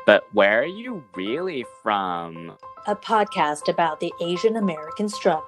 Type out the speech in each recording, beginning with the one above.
But where are you really from? A podcast about the Asian American struggle.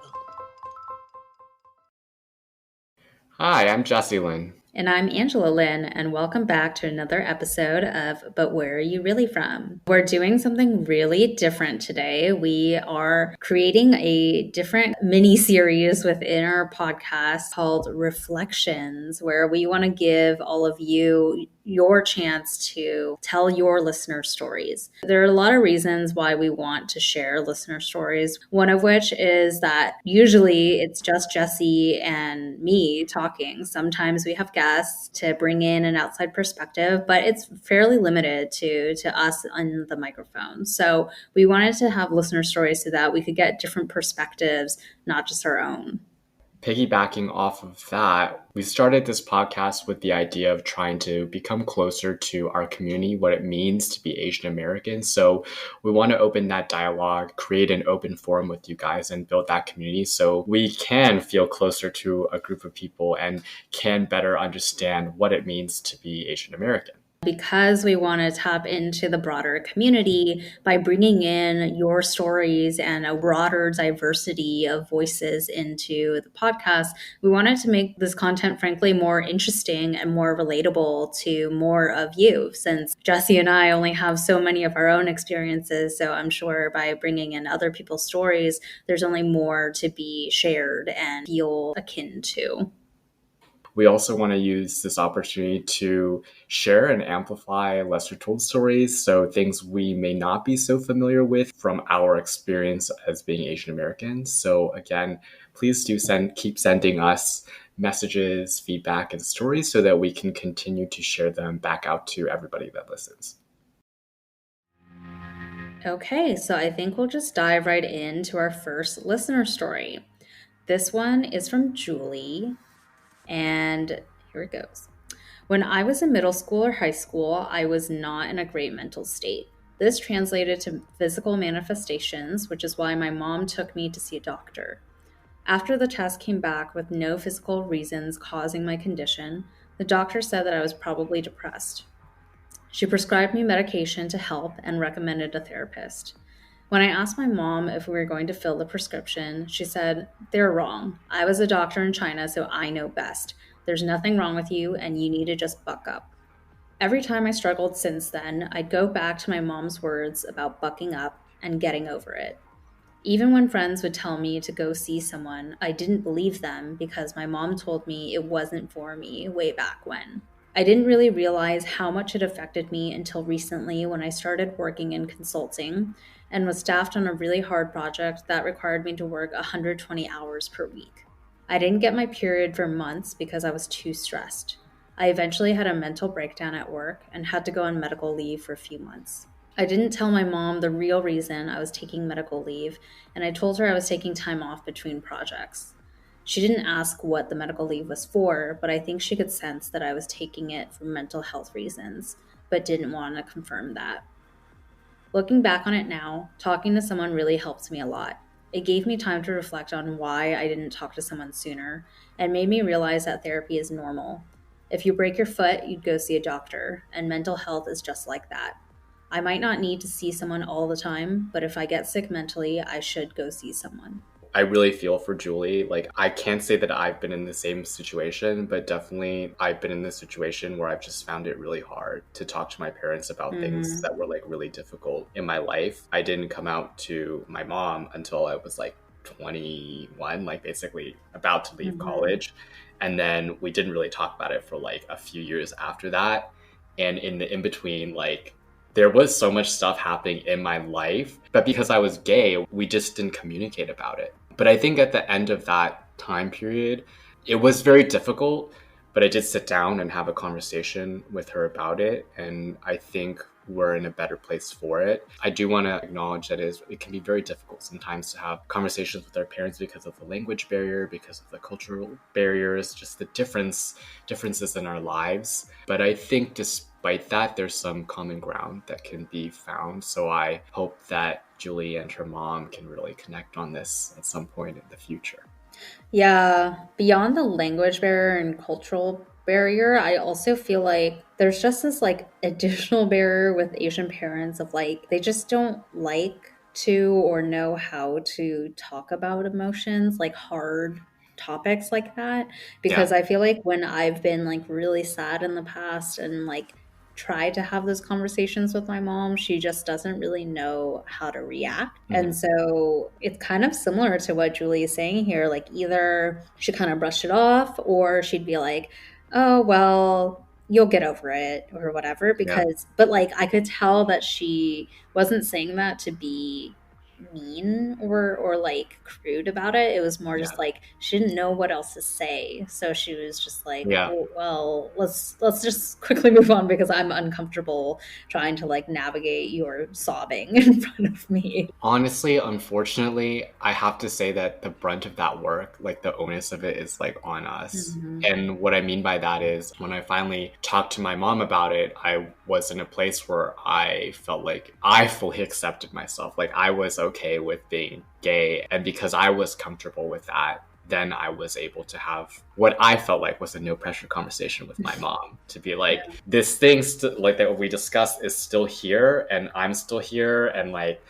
Hi, I'm Jesse Lynn. And I'm Angela Lynn, and welcome back to another episode of But Where Are You Really From? We're doing something really different today. We are creating a different mini-series within our podcast called Reflections, where we want to give all of you your chance to tell your listener stories. There are a lot of reasons why we want to share listener stories, one of which is that usually it's just Jesse and me talking. Sometimes we have guests to bring in an outside perspective, but it's fairly limited to us on the microphone. So we wanted to have listener stories so that we could get different perspectives, not just our own. Piggybacking off of that, we started this podcast with the idea of trying to become closer to our community, what it means to be Asian American. So we want to open that dialogue, create an open forum with you guys, and build that community so we can feel closer to a group of people and can better understand what it means to be Asian American. Because we want to tap into the broader community by bringing in your stories and a broader diversity of voices into the podcast, we wanted to make this content, frankly, more interesting and more relatable to more of you, since Jesse and I only have so many of our own experiences. So I'm sure by bringing in other people's stories, there's only more to be shared and feel akin to. We also want to use this opportunity to share and amplify lesser told stories, so things we may not be so familiar with from our experience as being Asian Americans. So again, please do keep sending us messages, feedback, and stories so that we can continue to share them back out to everybody that listens. Okay, so I think we'll just dive right into our first listener story. This one is from Julie. And here it goes. When I was in middle school or high school, I was not in a great mental state. This translated to physical manifestations, which is why my mom took me to see a doctor. After the test came back with no physical reasons causing my condition, the doctor said that I was probably depressed. She prescribed me medication to help and recommended a therapist. When I asked my mom if we were going to fill the prescription, she said, "They're wrong. I was a doctor in China, so I know best. There's nothing wrong with you, and you need to just buck up." Every time I struggled since then, I'd go back to my mom's words about bucking up and getting over it. Even when friends would tell me to go see someone, I didn't believe them because my mom told me it wasn't for me way back when. I didn't really realize how much it affected me until recently when I started working in consulting and was staffed on a really hard project that required me to work 120 hours per week. I didn't get my period for months because I was too stressed. I eventually had a mental breakdown at work and had to go on medical leave for a few months. I didn't tell my mom the real reason I was taking medical leave, and I told her I was taking time off between projects. She didn't ask what the medical leave was for, but I think she could sense that I was taking it for mental health reasons, but didn't want to confirm that. Looking back on it now, talking to someone really helped me a lot. It gave me time to reflect on why I didn't talk to someone sooner, and made me realize that therapy is normal. If you break your foot, you'd go see a doctor, and mental health is just like that. I might not need to see someone all the time, but if I get sick mentally, I should go see someone. I really feel for Julie. I can't say that I've been in the same situation, but definitely I've been in this situation where I've just found it really hard to talk to my parents about things that were really difficult in my life. I didn't come out to my mom until I was 21, basically about to leave college. And then we didn't really talk about it for a few years after that. And in the in-between, there was so much stuff happening in my life, but because I was gay, we just didn't communicate about it. But I think at the end of that time period, it was very difficult, but I did sit down and have a conversation with her about it. And I think we're in a better place for it. I do want to acknowledge that it can be very difficult sometimes to have conversations with our parents because of the language barrier, because of the cultural barriers, just the differences in our lives. But I think despite that, there's some common ground that can be found. So I hope that Julie and her mom can really connect on this at some point in the future. Yeah, beyond the language barrier and cultural barrier, I also feel like there's just this like additional barrier with Asian parents of like they just don't like to or know how to talk about emotions, like hard topics like that. Yeah. Because I feel like when I've been like really sad in the past and like try to have those conversations with my mom, she just doesn't really know how to react. And so it's kind of similar to what Julie is saying here. Like either she kind of brushed it off or she'd be like, oh, well, you'll get over it or whatever. Yeah. But like I could tell that she wasn't saying that to be mean or like crude about it. It was more Yeah. just like she didn't know what else to say, so she was just like, Yeah. oh, well, let's just quickly move on because I'm uncomfortable trying to like navigate your sobbing in front of me. Honestly, unfortunately, I have to say that the brunt of that work, like the onus of it, is like on us. And what I mean by that is when I finally talked to my mom about it, I was in a place where I felt like I fully accepted myself. Like I was okay with being gay. And because I was comfortable with that, then I was able to have what I felt like was a no pressure conversation with my mom to be like, this thing like that we discussed is still here and I'm still here and like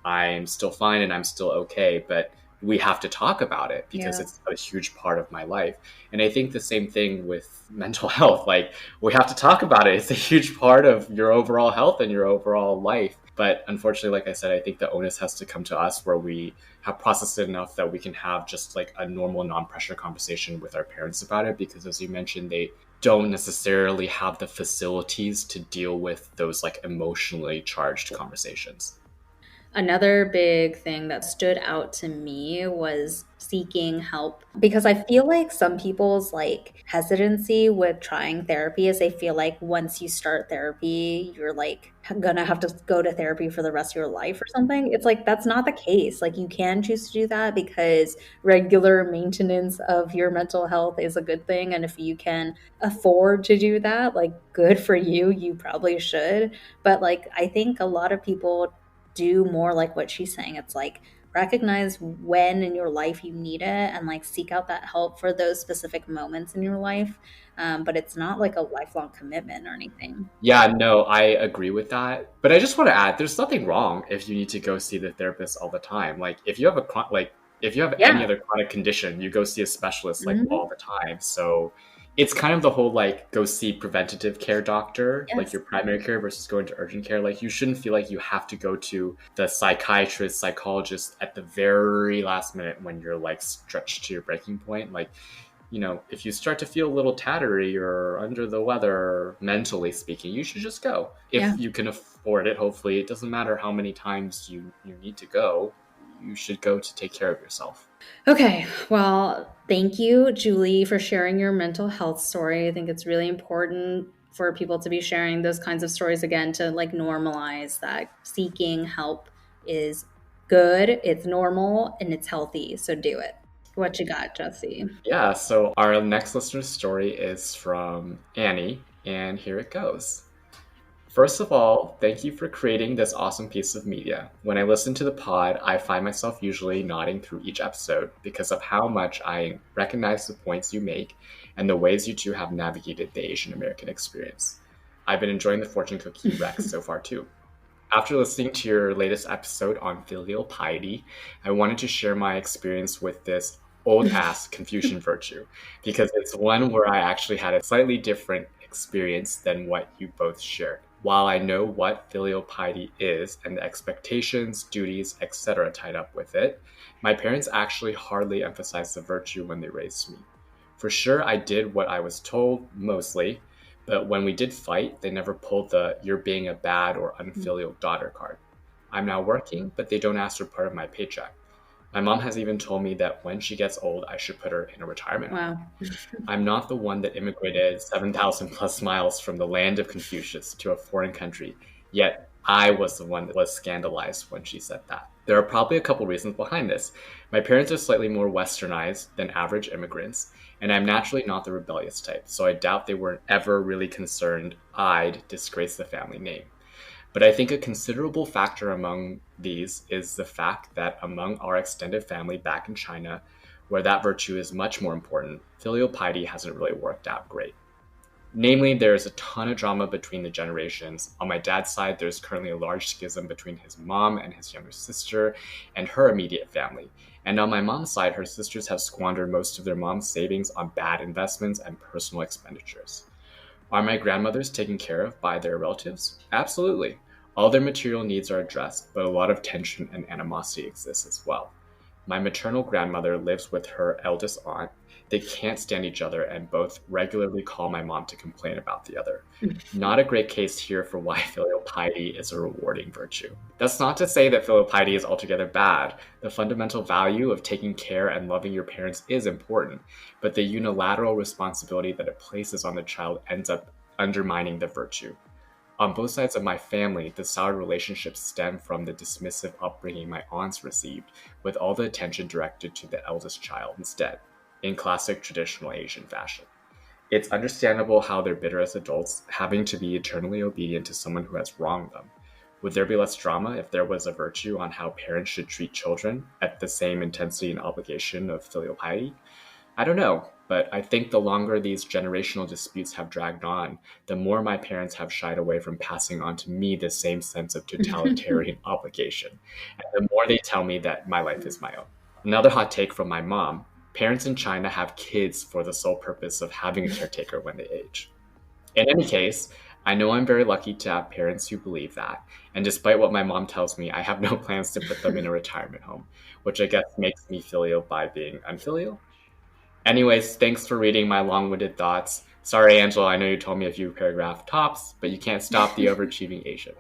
I'm still fine and I'm still okay, but we have to talk about it because it's a huge part of my life. And I think the same thing with mental health. Like we have to talk about it. It's a huge part of your overall health and your overall life. But unfortunately, like I said, I think the onus has to come to us where we have processed it enough that we can have just like a normal non-pressure conversation with our parents about it. Because as you mentioned, they don't necessarily have the facilities to deal with those like emotionally charged conversations. Another big thing that stood out to me was seeking help because I feel like some people's like hesitancy with trying therapy is they feel like once you start therapy, you're like gonna have to go to therapy for the rest of your life or something. It's like that's not the case. Like you can choose to do that because regular maintenance of your mental health is a good thing. And if you can afford to do that, like good for you, you probably should. But like I think a lot of people do more like what she's saying. It's like recognize when in your life you need it and like seek out that help for those specific moments in your life. But it's not like a lifelong commitment or anything. Yeah, no, I agree with that. But I just want to add, there's nothing wrong if you need to go see the therapist all the time. Like if you have if you have any other chronic condition, you go see a specialist like all the time. So it's kind of the whole like go see preventative care doctor, like your primary care versus going to urgent care. Like you shouldn't feel like you have to go to the psychiatrist, psychologist at the very last minute when you're like stretched to your breaking point. Like, you know, if you start to feel a little tattery or under the weather, mentally speaking, you should just go. If you can afford it, hopefully. It doesn't matter how many times you need to go. You should go to take care of yourself. Okay, well, thank you, Julie, for sharing your mental health story. I think it's really important for people to be sharing those kinds of stories again to like normalize that seeking help is good, it's normal, and it's healthy. So do it. What you got, Jesse? Yeah, so our next listener story is from Annie, and here it goes. First of all, thank you for creating this awesome piece of media. When I listen to the pod, I find myself usually nodding through each episode because of how much I recognize the points you make and the ways you two have navigated the Asian American experience. I've been enjoying the fortune cookie Rex so far too. After listening to your latest episode on filial piety, I wanted to share my experience with this old ass Confucian virtue because it's one where I actually had a slightly different experience than what you both shared. While I know what filial piety is and the expectations, duties, etc. tied up with it, my parents actually hardly emphasized the virtue when they raised me. For sure, I did what I was told, mostly, but when we did fight, they never pulled the "you're being a bad or unfilial daughter" card. I'm now working, but they don't ask for part of my paycheck. My mom has even told me that when she gets old, I should put her in a retirement home. Wow. I'm not the one that immigrated 7,000 plus miles from the land of Confucius to a foreign country, yet I was the one that was scandalized when she said that. There are probably a couple reasons behind this. My parents are slightly more westernized than average immigrants, and I'm naturally not the rebellious type, so I doubt they were ever really concerned I'd disgrace the family name. But I think a considerable factor among these is the fact that among our extended family back in China, where that virtue is much more important, filial piety hasn't really worked out great. Namely, there's a ton of drama between the generations. On my dad's side, there's currently a large schism between his mom and his younger sister and her immediate family. And on my mom's side, her sisters have squandered most of their mom's savings on bad investments and personal expenditures. Are my grandmothers taken care of by their relatives? Absolutely. All their material needs are addressed, but a lot of tension and animosity exists as well. My maternal grandmother lives with her eldest aunt. They can't stand each other and both regularly call my mom to complain about the other. Not a great case here for why filial piety is a rewarding virtue. That's not to say that filial piety is altogether bad. The fundamental value of taking care and loving your parents is important, but the unilateral responsibility that it places on the child ends up undermining the virtue. On both sides of my family, the soured relationships stem from the dismissive upbringing my aunts received, with all the attention directed to the eldest child instead, in classic traditional Asian fashion. It's understandable how they're bitter as adults, having to be eternally obedient to someone who has wronged them. Would there be less drama if there was a virtue on how parents should treat children at the same intensity and obligation of filial piety? I don't know, but I think the longer these generational disputes have dragged on, the more my parents have shied away from passing on to me the same sense of totalitarian obligation, and the more they tell me that my life is my own. Another hot take from my mom: parents in China have kids for the sole purpose of having a caretaker when they age. In any case, I know I'm very lucky to have parents who believe that, and despite what my mom tells me, I have no plans to put them in a retirement home, which I guess makes me filial by being unfilial. Anyways, thanks for reading my long-winded thoughts. Sorry, Angela, I know you told me a few paragraph tops, but you can't stop the overachieving Asian.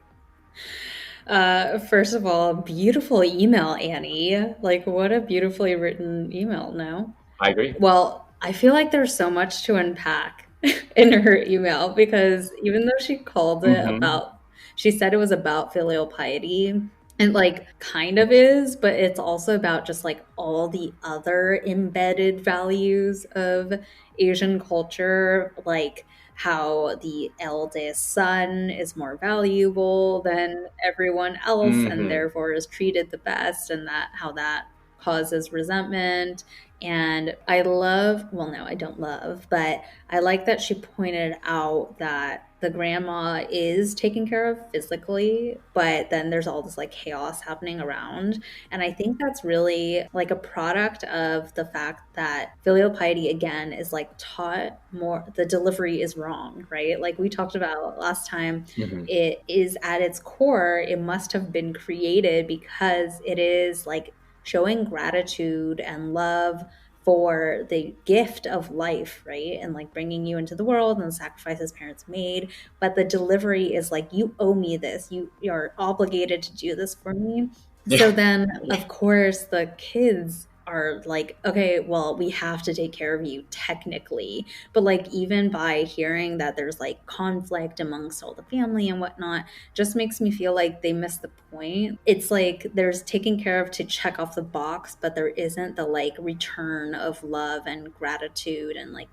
First of all, beautiful email, Annie. Like, what a beautifully written email, no? I agree. Well, I feel like there's so much to unpack in her email because even though she called it about, she said it was about filial piety, and like kind of is, but it's also about just like all the other embedded values of Asian culture, like how the eldest son is more valuable than everyone else and therefore is treated the best, and that how that causes resentment. And I love, well, no, I don't love, but I like that she pointed out that the grandma is taken care of physically, but then there's all this like chaos happening around. And I think that's really like a product of the fact that filial piety, again, is like taught more, the delivery is wrong, right? Like we talked about last time, it is at its core, it must have been created because it is like showing gratitude and love for the gift of life, right? And like bringing you into the world and the sacrifices parents made. But the delivery is like, you owe me this. You're obligated to do this for me. So then, of course, the kids are like, okay, well, we have to take care of you technically. But like, even by hearing that there's like conflict amongst all the family and whatnot, just makes me feel like they missed the point. It's like there's taken care of to check off the box, but there isn't the like return of love and gratitude and like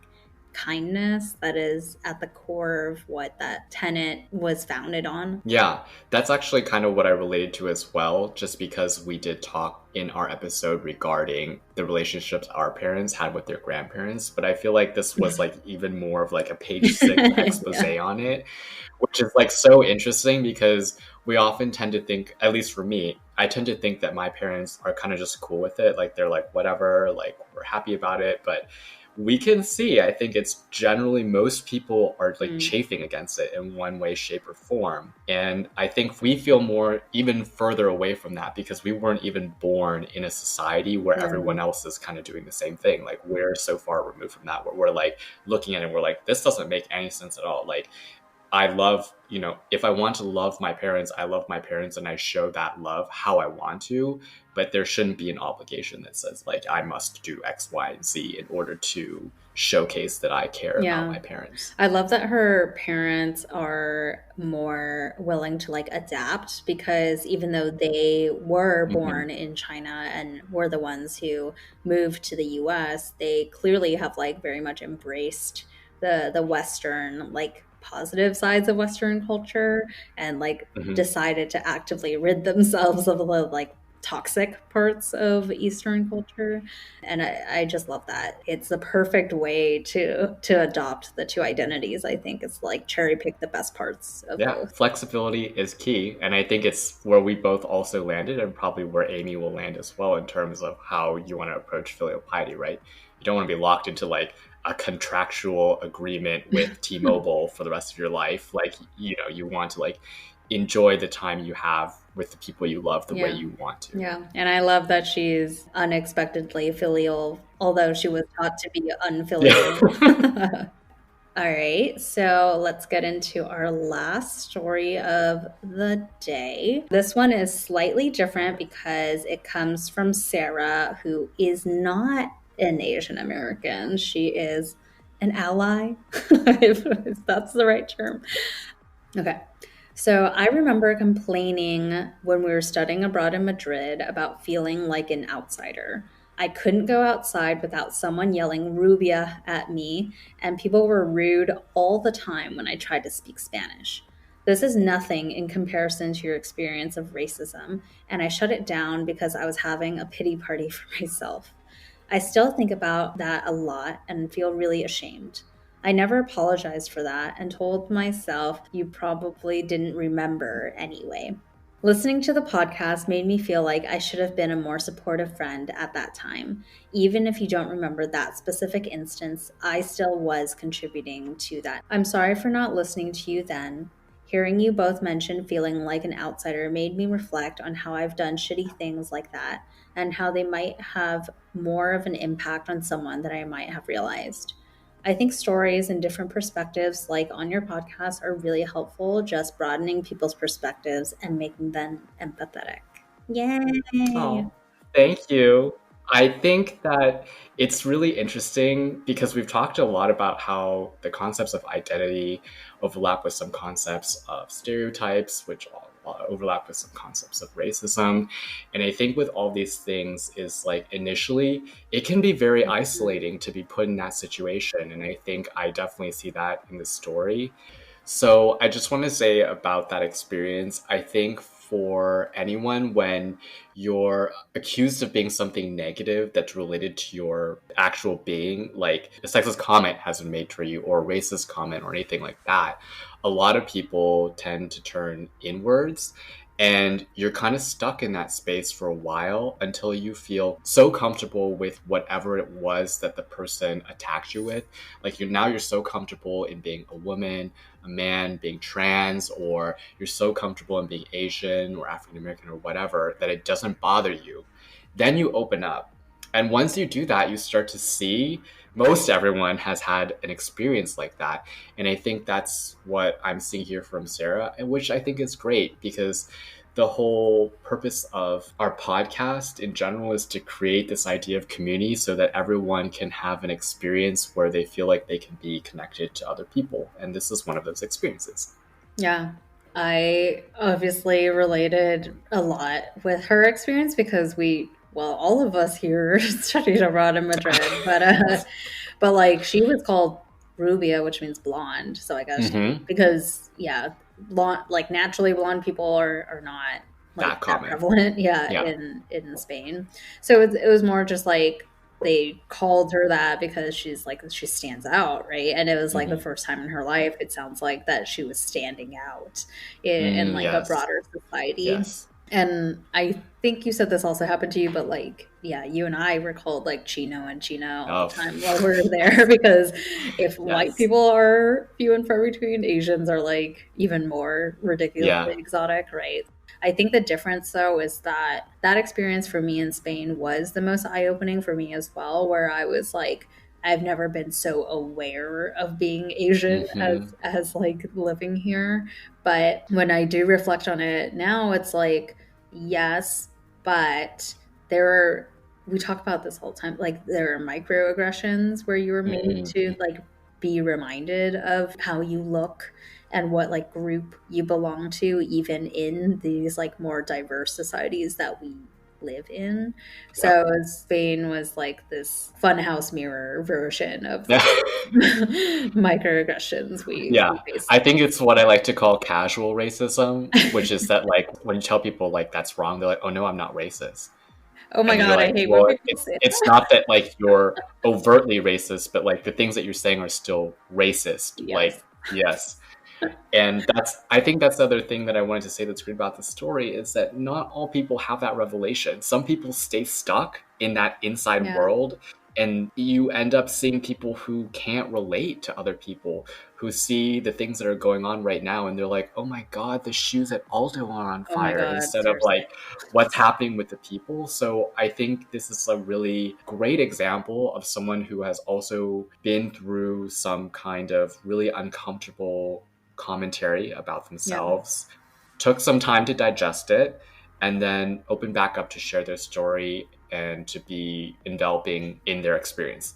kindness that is at the core of what that tenet was founded on. Yeah, that's actually kind of what I related to as well, just because we did talk in our episode regarding the relationships our parents had with their grandparents. But I feel like this was like even more of like a page 6 expose on it, which is like so interesting because we often tend to think, at least for me, I tend to think that my parents are kind of just cool with it. Like they're like, whatever, like we're happy about it. But we can see, I think it's generally most people are like chafing against it in one way, shape, or form. And I think we feel more even further away from that because we weren't even born in a society where everyone else is kind of doing the same thing. Like we're so far removed from that where we're like looking at it and we're like, this doesn't make any sense at all. Like I love, you know, if I want to love my parents, I love my parents and I show that love how I want to, but there shouldn't be an obligation that says like, I must do X, Y, and Z in order to showcase that I care about my parents. I love that her parents are more willing to like adapt because even though they were born in China and were the ones who moved to the US, they clearly have like very much embraced the Western like positive sides of Western culture and like decided to actively rid themselves of the like toxic parts of Eastern culture. And I just love that. It's the perfect way to adopt the two identities. I think it's like cherry pick the best parts of Yeah, both. flexibility is key. And I think it's where we both also landed and probably where Amy will land as well in terms of how you want to approach filial piety, right? You don't want to be locked into like a contractual agreement with T-Mobile for the rest of your life. Like, you want to like enjoy the time you have with the people you love the way you want to. Yeah. And I love that she's unexpectedly filial, although she was taught to be unfilial. Yeah. All right, so let's get into our last story of the day. This one is slightly different because it comes from Sarah, who is not an Asian American. She is an ally, if that's the right term. Okay. So I remember complaining when we were studying abroad in Madrid about feeling like an outsider. I couldn't go outside without someone yelling "Rubia" at me, and people were rude all the time when I tried to speak Spanish. This is nothing in comparison to your experience of racism, and I shut it down because I was having a pity party for myself. I still think about that a lot and feel really ashamed. I never apologized for that and told myself you probably didn't remember anyway. Listening to the podcast made me feel like I should have been a more supportive friend at that time. Even if you don't remember that specific instance, I still was contributing to that. I'm sorry for not listening to you then. Hearing you both mention feeling like an outsider made me reflect on how I've done shitty things like that and how they might have more of an impact on someone than I might have realized. I think stories and different perspectives, like on your podcast, are really helpful, just broadening people's perspectives and making them empathetic. Yay! Oh, thank you. I think that it's really interesting because we've talked a lot about how the concepts of identity overlap with some concepts of stereotypes, which overlap with some concepts of racism. And I think with all these things is like initially it can be very isolating to be put in that situation. And I think I definitely see that in the story. So I just want to say about that experience, I think for anyone when you're accused of being something negative that's related to your actual being, like a sexist comment has been made for you or a racist comment or anything like that, a lot of people tend to turn inwards and you're kind of stuck in that space for a while until you feel so comfortable with whatever it was that the person attacked you with. Like you're so comfortable in being a woman, a man, being trans, or you're so comfortable in being Asian or African American or whatever that it doesn't bother you. Then you open up. And once you do that, you start to see most everyone has had an experience like that. And I think that's what I'm seeing here from Sarah, and which I think is great because the whole purpose of our podcast in general is to create this idea of community so that everyone can have an experience where they feel like they can be connected to other people. And this is one of those experiences. Yeah. I obviously related a lot with her experience because all of us here studied abroad in Madrid, but like she was called Rubia, which means blonde. So I guess because blonde, like naturally blonde people are not like that prevalent, in Spain. So it was more just like they called her that because she stands out, right? And it was like the first time in her life, it sounds like, that she was standing out in like a broader society. Yes. And I think you said this also happened to you, but like, yeah, you and I were called like Chino and Chino all the time while we were there because if white people are few and far between, Asians are like even more ridiculously exotic, right? I think the difference, though, is that experience for me in Spain was the most eye-opening for me as well, where I was like, I've never been so aware of being Asian as like living here. But when I do reflect on it now, it's like, yes, but we talk about this all the time, like there are microaggressions where you were made to like be reminded of how you look and what like group you belong to, even in these like more diverse societies that we live in. Yeah. So Spain was like this funhouse mirror version of Yeah. microaggressions Yeah. we face. I think it's what I like to call casual racism, which is that like when you tell people like that's wrong, they're like, "Oh no, I'm not racist." Oh my And you're God, I like, hate when well, people say it's that. not that like you're overtly racist, but like the things that you're saying are still racist. Yes. Like, yes. And I think that's the other thing that I wanted to say that's great about the story is that not all people have that revelation. Some people stay stuck in that inside Yeah. world, and you end up seeing people who can't relate to other people, who see the things that are going on right now, and they're like, oh my God, the shoes at Aldo are on Oh my fire, God, instead of seriously. like what's happening with the people. So I think this is a really great example of someone who has also been through some kind of really uncomfortable commentary about Yeah. themselves, took some time to digest it, and then opened back up to share their story and to be enveloping in their experience.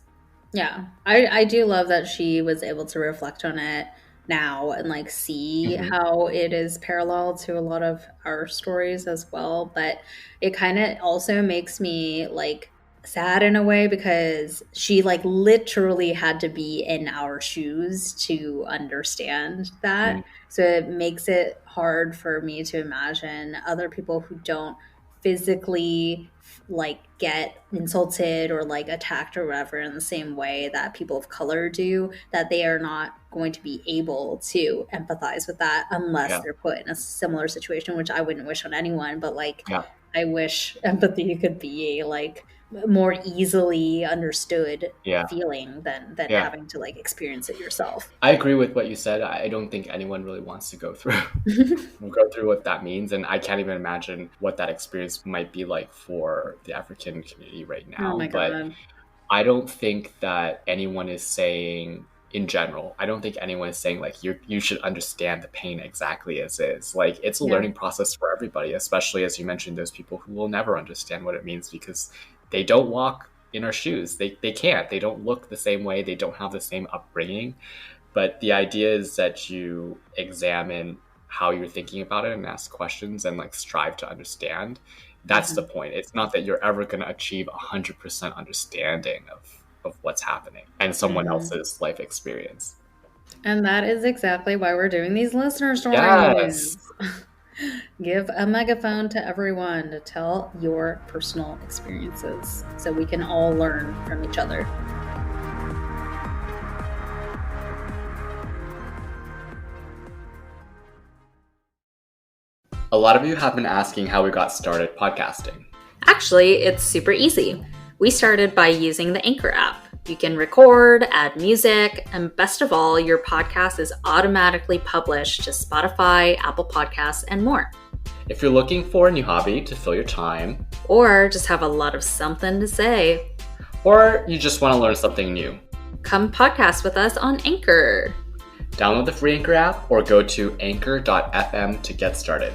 Yeah, I do love that she was able to reflect on it now and like see Mm-hmm. how it is parallel to a lot of our stories as well. But it kind of also makes me like sad in a way because she like literally had to be in our shoes to understand Mm-hmm. that. So it makes it hard for me to imagine other people who don't physically like get insulted or like attacked or whatever in the same way that people of color do, that they are not going to be able to empathize with that unless Yeah. they're put in a similar situation, which I wouldn't wish on anyone, but like Yeah. I wish empathy could be like more easily understood Yeah. feeling than Yeah. having to like experience it yourself. I agree with what you said. I don't think anyone really wants to go through what that means, and I can't even imagine what that experience might be like for the African community right Oh my now. But God. I don't think that anyone is saying, in general, I don't think anyone is saying like you should understand the pain exactly as is. Like it's a Yeah. learning process for everybody, especially as you mentioned, those people who will never understand what it means because they don't walk in our shoes. They can't. They don't look the same way. They don't have the same upbringing. But the idea is that you examine how you're thinking about it and ask questions and like strive to understand. That's the Mhm. point. It's not that you're ever going to achieve 100% understanding of what's happening and someone Mhm. else's life experience. And that is exactly why we're doing these listener Yes. stories. Give a megaphone to everyone to tell your personal experiences so we can all learn from each other. A lot of you have been asking how we got started podcasting. Actually, it's super easy. We started by using the Anchor app. You can record, add music, and best of all, your podcast is automatically published to Spotify, Apple Podcasts, and more. If you're looking for a new hobby to fill your time, Or just have a lot of something to say, or you just want to learn something new, come podcast with us on Anchor. download the free Anchor app or go to anchor.fm to get started.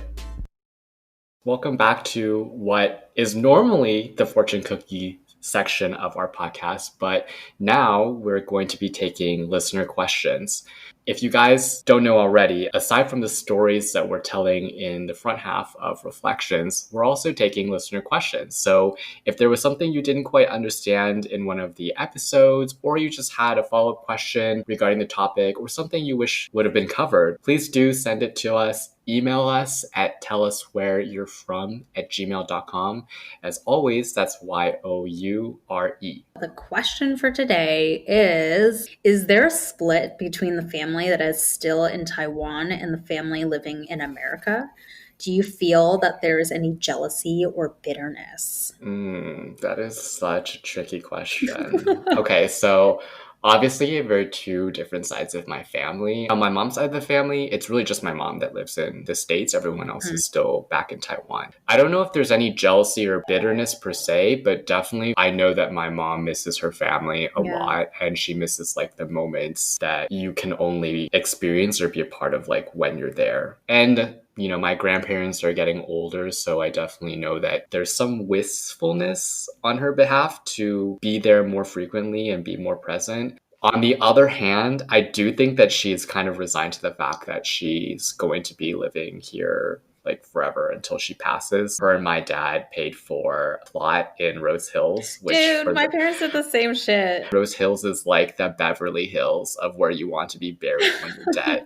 Welcome back to what is normally the fortune cookie section of our podcast, but now we're going to be taking listener questions. If you guys don't know already, aside from the stories that we're telling in the front half of Reflections, we're also taking listener questions. So if there was something you didn't quite understand in one of the episodes, or you just had a follow-up question regarding the topic, or something you wish would have been covered, please do send it to us. Email us at telluswhereyou'refrom@gmail.com. As always, that's YOURE. The question for today is there a split between the family that is still in Taiwan and the family living in America? Do you feel that there is any jealousy or bitterness? That is such a tricky question. Okay, so obviously there are two different sides of my family. On my mom's side of the family, it's really just my mom that lives in the States. Everyone else is still back in Taiwan. I don't know if there's any jealousy or bitterness per se, but definitely I know that my mom misses her family a Yeah. lot, and she misses like the moments that you can only experience or be a part of like when you're there. And you know, my grandparents are getting older, so I definitely know that there's some wistfulness on her behalf to be there more frequently and be more present. On the other hand, I do think that she's kind of resigned to the fact that she's going to be living here like forever until she passes. Her and my dad paid for a plot in Rose Hills, which Dude, my parents did the same shit. Rose Hills is like the Beverly Hills of where you want to be buried when you're dead.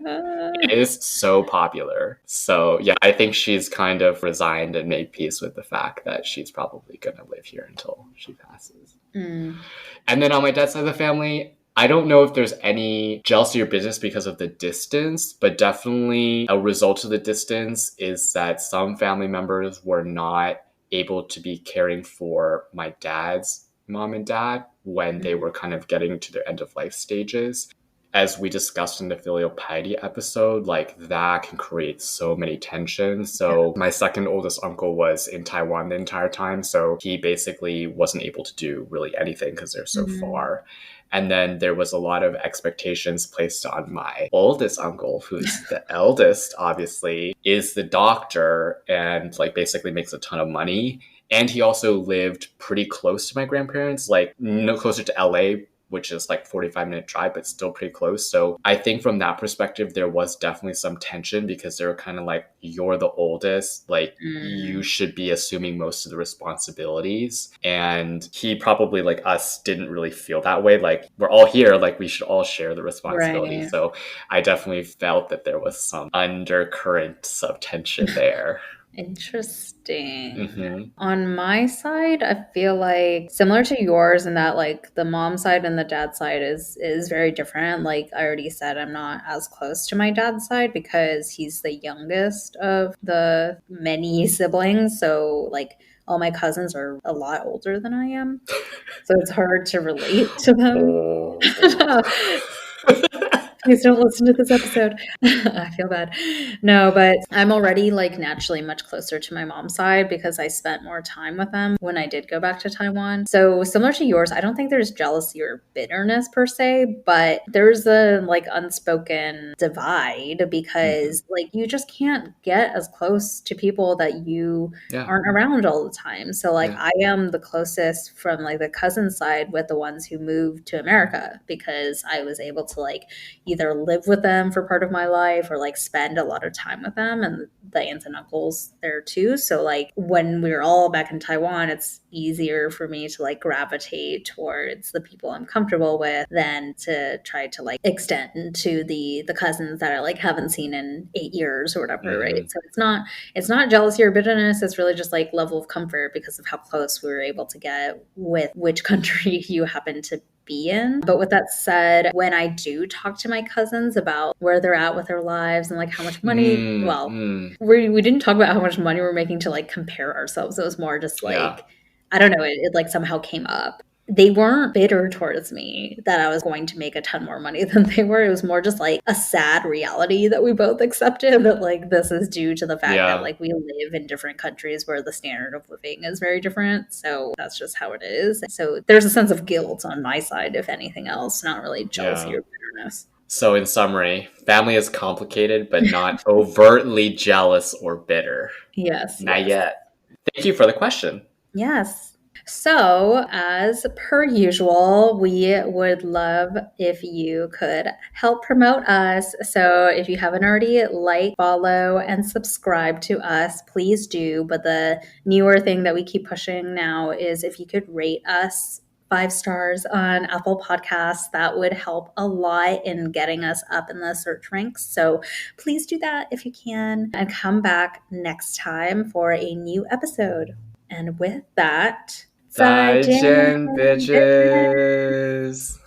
It is so popular. So yeah, I think she's kind of resigned and made peace with the fact that she's probably gonna live here until she passes. Mm. And then on my dad's side of the family, I don't know if there's any jealousy or business because of the distance, but definitely a result of the distance is that some family members were not able to be caring for my dad's mom and dad when they were kind of getting to their end of life stages. As we discussed in the filial piety episode, like that can create so many tensions. So my second oldest uncle was in Taiwan the entire time. So he basically wasn't able to do really anything because they're so far. And then there was a lot of expectations placed on my oldest uncle, who's the eldest, obviously, is the doctor and like basically makes a ton of money. And he also lived pretty close to my grandparents, like no closer to LA, which is like 45-minute drive, but still pretty close. So I think from that perspective, there was definitely some tension because they were kind of like, you're the oldest, like you should be assuming most of the responsibilities. And he probably, like us, didn't really feel that way. Like we're all here, like we should all share the responsibility. Right. So I definitely felt that there was some undercurrents of tension there. Interesting. On my side, I feel like similar to yours in that like the mom side and the dad side is very different. Like I already said, I'm not as close to my dad's side because he's the youngest of the many siblings. So like all my cousins are a lot older than I am. So it's hard to relate to them. Please don't listen to this episode. I feel bad. No, but I'm already like naturally much closer to my mom's side because I spent more time with them when I did go back to Taiwan. So similar to yours, I don't think there's jealousy or bitterness per se, but there's a like unspoken divide because like you just can't get as close to people that you aren't around all the time. So like I am the closest from like the cousin side with the ones who moved to America because I was able to like either live with them for part of my life or like spend a lot of time with them, and the aunts and uncles there too. So like when we were all back in Taiwan, it's easier for me to like gravitate towards the people I'm comfortable with than to try to like extend to the cousins that I like haven't seen in 8 years or whatever, right? So it's not jealousy or bitterness. It's really just like level of comfort because of how close we were able to get with which country you happen to be in. But with that said, when I do talk to my cousins about where they're at with their lives and like how much money, we didn't talk about how much money we're making to like compare ourselves. It was more just like, I don't know, it like somehow came up. They weren't bitter towards me that I was going to make a ton more money than they were. It was more just like a sad reality that we both accepted that like this is due to the fact that like we live in different countries where the standard of living is very different. So that's just how it is. So there's a sense of guilt on my side, if anything else, not really jealousy or bitterness. So in summary, family is complicated, but not overtly jealous or bitter. Yes. Not yet. Thank you for the question. Yes. So, as per usual, we would love if you could help promote us. So, if you haven't already, like, follow, and subscribe to us, please do. But the newer thing that we keep pushing now is if you could rate us 5 stars on Apple Podcasts, that would help a lot in getting us up in the search ranks. So please do that if you can, and come back next time for a new episode. And with that, 再见, bitches.